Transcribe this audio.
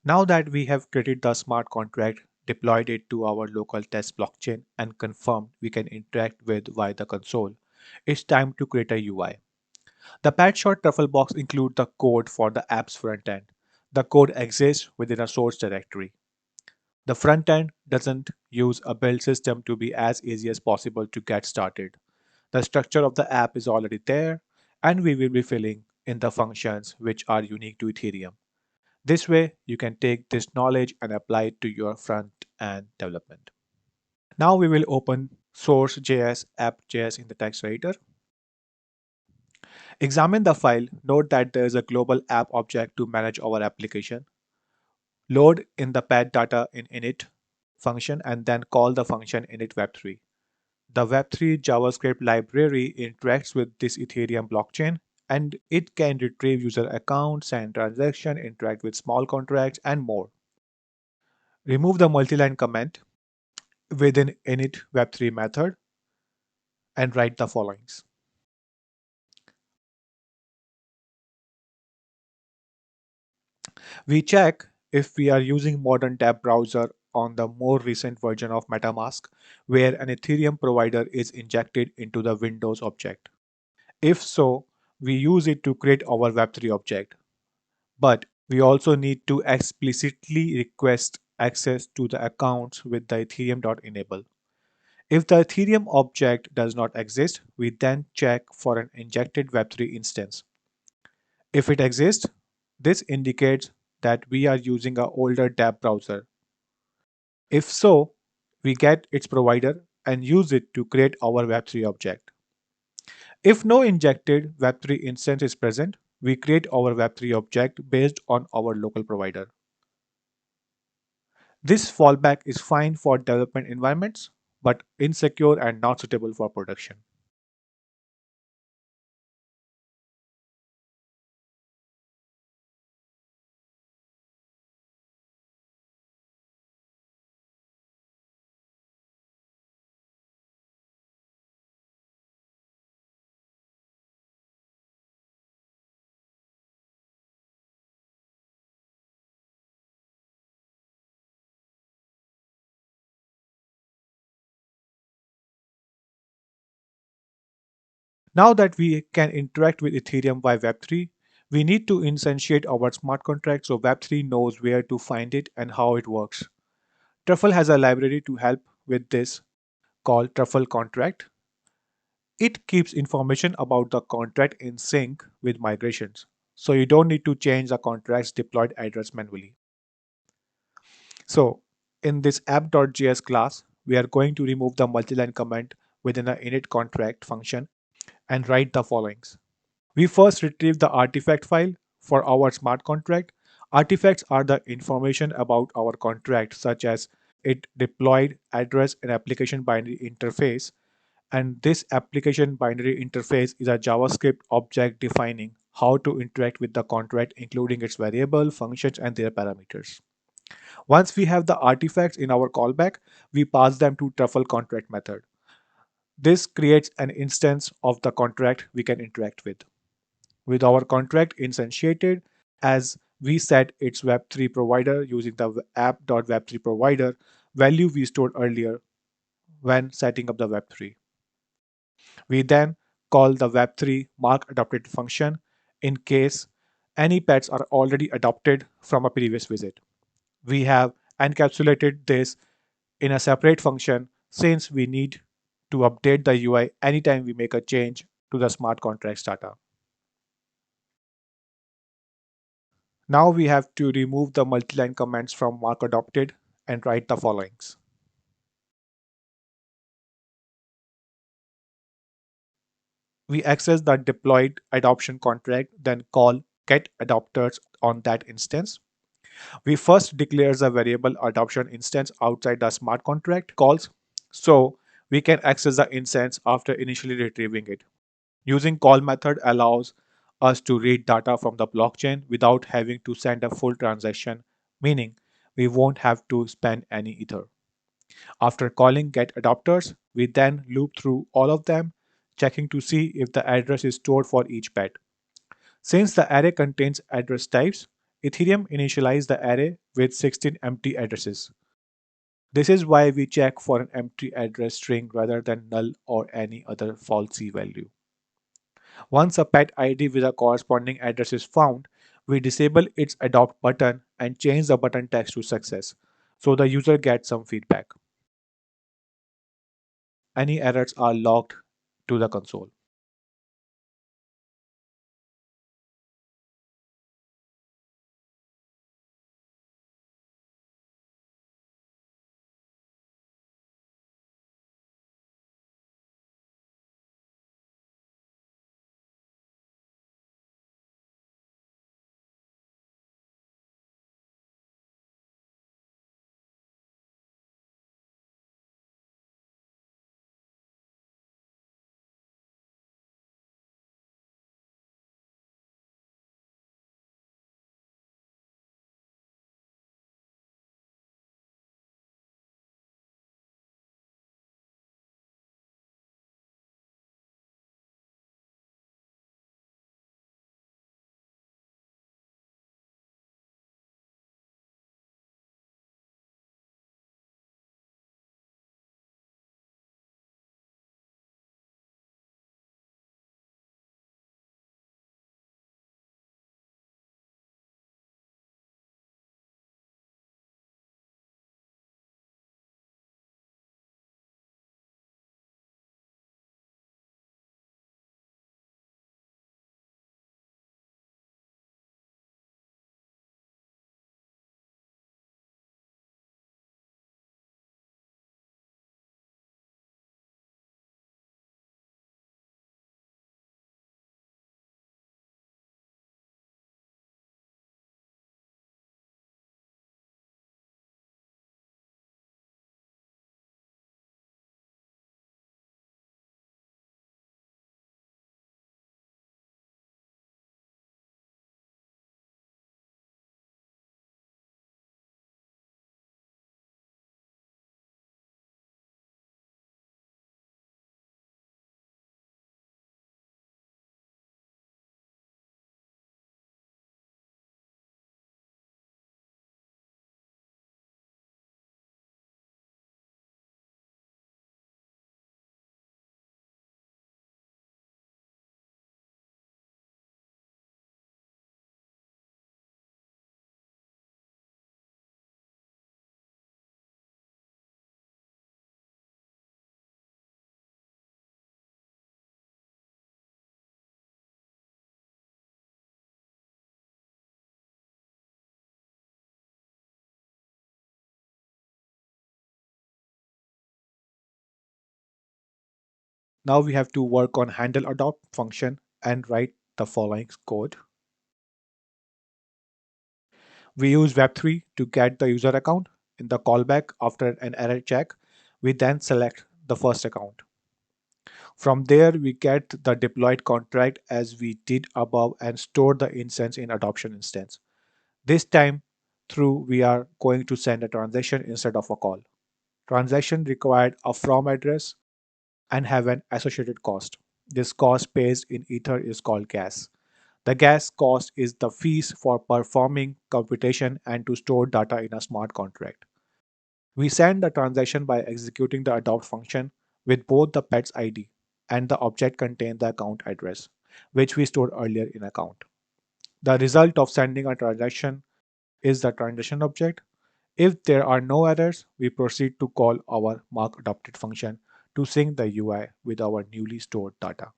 Now that we have created the smart contract, deployed it to our local test blockchain, and confirmed we can interact with via the console, it's time to create a UI. The patch.short Truffle Box includes the code for the app's front end. The code exists within a source directory. The front end doesn't use a build system to be as easy as possible to get started. The structure of the app is already there, and we will be filling in the functions which are unique to Ethereum. This way, you can take this knowledge and apply it to your front end development. Now we will open source.js app.js in the text editor. Examine the file, note that there is a global app object to manage our application. Load in the pad data in init function and then call the function init web3. The Web3 JavaScript library interacts with this Ethereum blockchain and it can retrieve user accounts, send transactions, interact with small contracts, and more. Remove the multi-line comment within init web3 method and write the followings. We check if we are using modern tab browser on the more recent version of metamask where an Ethereum provider is injected into the Windows object. If so, we use it to create our web3 object. But we also need to explicitly request access to the accounts with the ethereum.enable. If the Ethereum object does not exist, we then check for an injected Web3 instance. If it exists, this indicates that we are using an older DApp browser. If so, we get its provider and use it to create our Web3 object. If no injected Web3 instance is present, we create our Web3 object based on our local provider. This fallback is fine for development environments, but insecure and not suitable for production. Now that we can interact with Ethereum by Web3, we need to instantiate our smart contract so Web3 knows where to find it and how it works. Truffle has a library to help with this called Truffle Contract. It keeps information about the contract in sync with migrations, so you don't need to change the contract's deployed address manually. So in this app.js class, we are going to remove the multi-line comment within the init contract function and write the followings. We first retrieve the artifact file for our smart contract. Artifacts are the information about our contract, such as it deployed address and application binary interface. And this application binary interface is a JavaScript object defining how to interact with the contract, including its variable, functions, and their parameters. Once we have the artifacts in our callback, we pass them to Truffle contract method. This creates an instance of the contract we can interact with. With our contract instantiated, as we set its Web3 provider using the app.web3 provider value we stored earlier when setting up the Web3. We then call the Web3 mark adopted function in case any pets are already adopted from a previous visit. We have encapsulated this in a separate function since we need to update the UI anytime we make a change to the smart contracts data. Now we have to remove the multi-line comments from mark adopted and write the followings. We access the deployed adoption contract, then call get adopters on that instance. We first declares a variable adoption instance outside the smart contract calls, so we can access the instance after initially retrieving it. Using call method allows us to read data from the blockchain without having to send a full transaction, meaning we won't have to spend any ether. After calling get adopters, we then loop through all of them, checking to see if the address is stored for each pet. Since the array contains address types, Ethereum initialized the array with 16 empty addresses. This is why we check for an empty address string rather than null or any other falsy value. Once a pet ID with a corresponding address is found, we disable its adopt button and change the button text to success, so the user gets some feedback. Any errors are logged to the console. Now we have to work on handle adopt function and write the following code. We use web3 to get the user account. In the callback after an error check, we then select the first account. From there, we get the deployed contract as we did above and store the instance in adoption instance. This time through, we are going to send a transaction instead of a call. Transaction required a from address and have an associated cost. This cost paid in Ether is called gas. The gas cost is the fees for performing computation and to store data in a smart contract. We send the transaction by executing the adopt function with both the pet's ID and the object contains the account address, which we stored earlier in account. The result of sending a transaction is the transaction object. If there are no errors, we proceed to call our mark adopted function to sync the UI with our newly stored data.